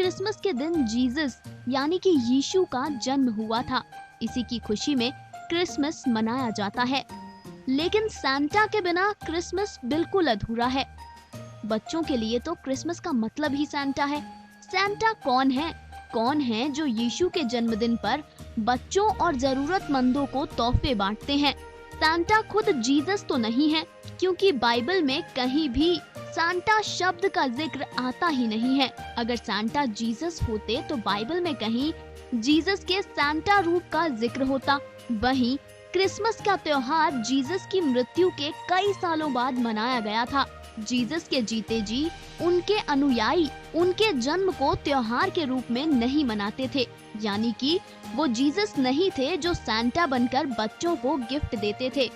Christmas के दिन Jesus यानी कि यीशु का जन्म हुआ था। इसी की खुशी में क्रिसमस मनाया जाता है। लेकिन सांता के बिना क्रिसमस बिल्कुल अधूरा है। बच्चों के लिए तो क्रिसमस का मतलब ही सांता है। सांता कौन है? कौन है जो यीशु के जन्मदिन पर बच्चों और जरूरतमंदों को तोहफे बांटते हैं? सांता खुद जीसस तो नहीं है, क्योंकि बाइबल में कहीं भी सांता शब्द का जिक्र आता ही नहीं है। अगर सांता जीसस होते तो बाइबल में कहीं जीसस के सांता रूप का जिक्र होता। वहीं क्रिसमस का त्योहार जीसस की मृत्यु के कई सालों बाद मनाया गया था। जीसस के जीते जी उनके अनुयायी उनके जन्म को त्योहार के रूप में नहीं मनाते थे, यानी कि वो जीसस नहीं थे जो सांता बनकर बच्चों को गिफ्ट देते थे।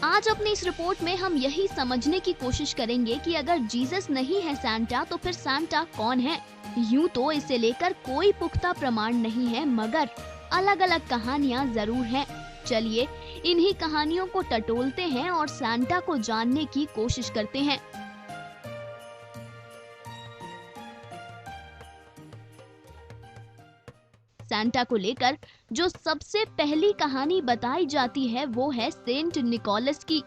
आज अपनी इस रिपोर्ट में हम यही समझने की कोशिश करेंगे कि अगर जीसस नहीं है सांता, तो फिर सांता कौन है। यूं तो इसे लेकर कोई पुख्ता प्रमाण नहीं है, मगर अलग अलग कहानियां जरूर हैं। चलिए इन्हीं कहानियों को टटोलते हैं और सांता को जानने की कोशिश करते हैं। सांता को लेकर जो सबसे पहली कहानी बताई जाती है वो है सेंट निकोलस की।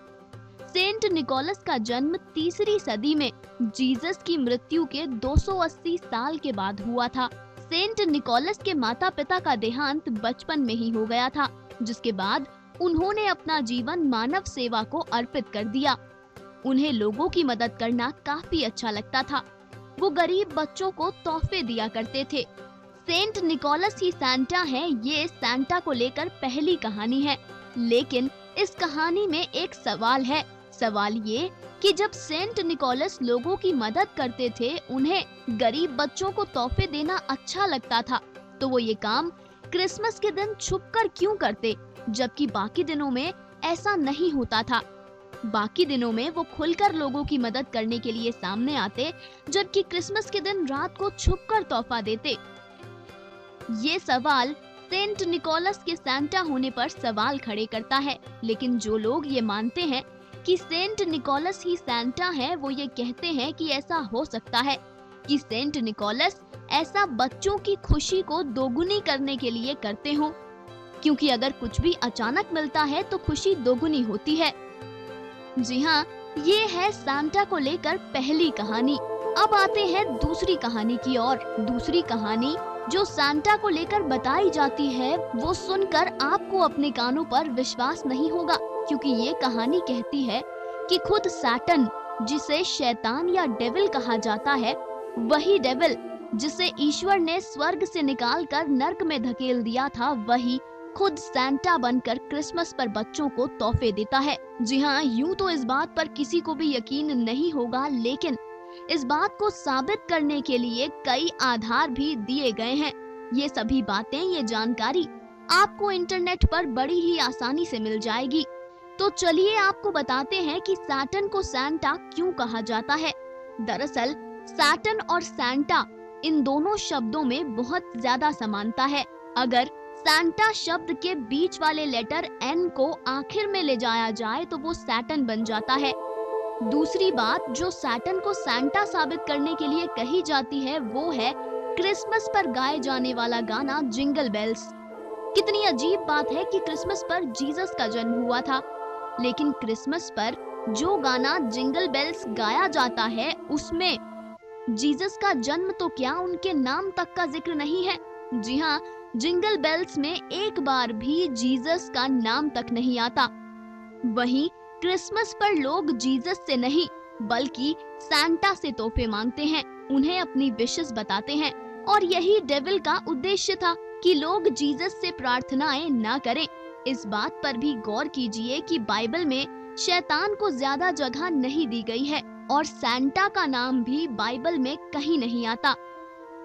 सेंट निकोलस का जन्म तीसरी सदी में जीसस की मृत्यु के 280 साल के बाद हुआ था। सेंट निकोलस के माता पिता का देहांत बचपन में ही हो गया था, जिसके बाद उन्होंने अपना जीवन मानव सेवा को अर्पित कर दिया। उन्हें लोगों की मदद करना काफी अच्छा लगता था। वो गरीब बच्चों को तोहफे दिया करते थे। सेंट निकोलस ही सांता है, ये सांता को लेकर पहली कहानी है। लेकिन इस कहानी में एक सवाल है। सवाल ये कि जब सेंट निकोलस लोगों की मदद करते थे, उन्हें गरीब बच्चों को तोहफे देना अच्छा लगता था, तो वो ये काम क्रिसमस के दिन छुपकर क्यों करते, जबकि बाकी दिनों में ऐसा नहीं होता था। बाकी दिनों में वो खुलकर लोगों की मदद करने के लिए सामने आते, जबकि क्रिसमस के दिन रात को छुपकर तोहफा देते। ये सवाल सेंट निकोलस के सांता होने पर सवाल खड़े करता है। लेकिन जो लोग ये मानते हैं कि सेंट निकोलस ही सांता है, वो ये कहते हैं कि ऐसा हो सकता है कि सेंट निकोलस ऐसा बच्चों की खुशी को दोगुनी करने के लिए करते हों, क्योंकि अगर कुछ भी अचानक मिलता है तो खुशी दोगुनी होती है। जी हाँ, ये है सांता को लेकर पहली कहानी। अब आते हैं दूसरी कहानी की ओर। दूसरी कहानी जो सांता को लेकर बताई जाती है, वो सुनकर आपको अपने कानों पर विश्वास नहीं होगा, क्योंकि ये कहानी कहती है कि खुद सैटन, जिसे शैतान या डेविल कहा जाता है, वही डेविल जिसे ईश्वर ने स्वर्ग से निकालकर नर्क में धकेल दिया था, वही खुद सांता बनकर क्रिसमस पर बच्चों को तोहफे देता है। जी हाँ, यूं तो इस बात पर किसी को भी यकीन नहीं होगा, लेकिन इस बात को साबित करने के लिए कई आधार भी दिए गए हैं। ये सभी बातें, ये जानकारी आपको इंटरनेट पर बड़ी ही आसानी से मिल जाएगी। तो चलिए आपको बताते हैं कि सैटन को सांता क्यों कहा जाता है। दरअसल सैटन और सांता, इन दोनों शब्दों में बहुत ज्यादा समानता है। अगर सांता शब्द के बीच वाले लेटर एन को आखिर में ले जाया जाए तो वो सैटन बन जाता है। दूसरी बात जो सैटन को सांता साबित करने के लिए कही जाती है, वो है क्रिसमस पर गाए जाने वाला गाना जिंगल बेल्स। कितनी अजीब बात है कि क्रिसमस पर जीसस का जन्म हुआ था, लेकिन क्रिसमस पर जो गाना जिंगल बेल्स गाया जाता है, उसमें जीसस का जन्म तो क्या, उनके नाम तक का जिक्र नहीं है। जी हाँ, जिंगल बेल्स में एक बार भी जीसस का नाम तक नहीं आता। वहीं क्रिसमस पर लोग जीसस से नहीं बल्कि सांता से तोहफे मांगते हैं, उन्हें अपनी विशेस बताते हैं, और यही डेविल का उद्देश्य था कि लोग जीसस से प्रार्थनाएं ना करें। इस बात पर भी गौर कीजिए कि बाइबल में शैतान को ज्यादा जगह नहीं दी गई है और सांता का नाम भी बाइबल में कहीं नहीं आता।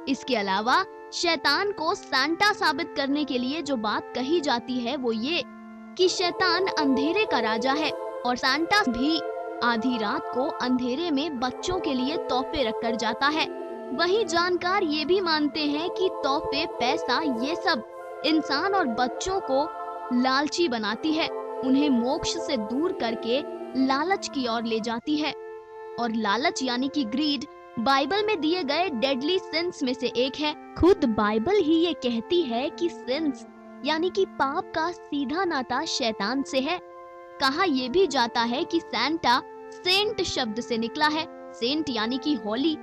इसके अलावा शैतान को सांता साबित करने के लिए जो बात कही जाती है वो ये कि शैतान अंधेरे का राजा है और सांता भी आधी रात को अंधेरे में बच्चों के लिए तोहफे रखकर जाता है। वहीं जानकार ये भी मानते हैं कि तोहफे, पैसा, ये सब इंसान और बच्चों को लालची बनाती है, उन्हें मोक्ष से दूर करके लालच की ओर ले जाती है। और लालच यानी कि ग्रीड बाइबल में दिए गए डेडली सिंस में से एक है। खुद बाइबल ही ये कहती है कि सिंस यानी कि पाप का सीधा नाता शैतान से है। कहा यह भी जाता है कि सैंटा सेंट शब्द से निकला है। सेंट यानी कि होली।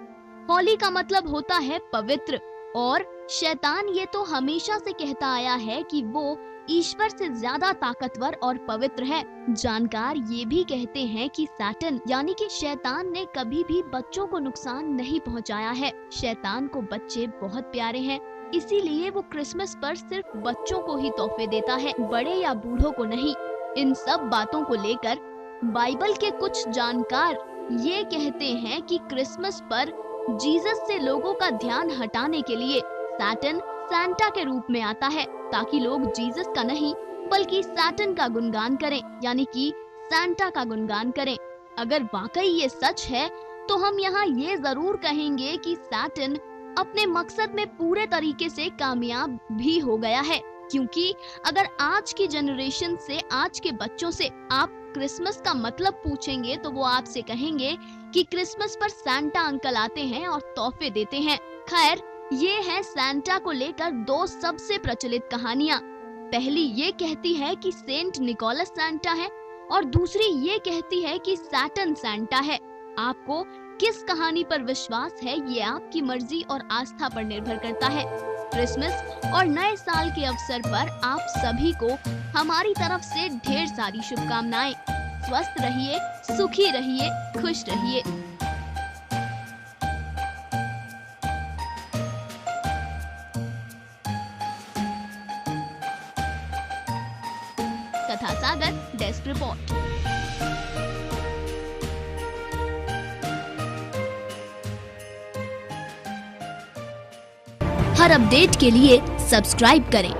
होली का मतलब होता है पवित्र, और शैतान ये तो हमेशा से कहता आया है कि वो ईश्वर से ज्यादा ताकतवर और पवित्र है। जानकार ये भी कहते हैं कि सैटन यानी कि शैतान ने कभी भी बच्चों को नुकसान नहीं पहुंचाया है। शैतान को बच्चे बहुत प्यारे हैं, इसीलिए वो क्रिसमस पर सिर्फ बच्चों को ही तोहफे देता है, बड़े या बूढ़ों को नहीं। इन सब बातों को लेकर बाइबल के कुछ जानकार ये कहते हैं कि क्रिसमस पर जीसस से लोगों का ध्यान हटाने के लिए सैटन सैंटा के रूप में आता है, ताकि लोग जीसस का नहीं बल्कि सैटन का गुणगान करें, यानी कि सैंटा का गुणगान करें। अगर वाकई ये सच है तो हम यहाँ ये जरूर कहेंगे कि सैटन अपने मकसद में पूरे तरीके से कामयाब भी हो गया है, क्योंकि अगर आज की जनरेशन से, आज के बच्चों से आप क्रिसमस का मतलब पूछेंगे तो वो आपसे कहेंगे कि क्रिसमस पर सैंटा अंकल आते हैं और तोहफे देते हैं। खैर, ये है सैंटा को लेकर दो सबसे प्रचलित कहानियाँ। पहली ये कहती है कि सेंट निकोलस सैंटा है और दूसरी ये कहती है कि सैटन सैंटा है। आपको किस कहानी पर विश्वास है ये आपकी मर्जी और आस्था पर निर्भर करता है। क्रिसमस और नए साल के अवसर पर आप सभी को हमारी तरफ से ढेर सारी शुभकामनाएं। स्वस्थ रहिए, सुखी रहिए, खुश रहिए। कथा सागर, डेस्क रिपोर्ट। हर अपडेट के लिए सब्सक्राइब करें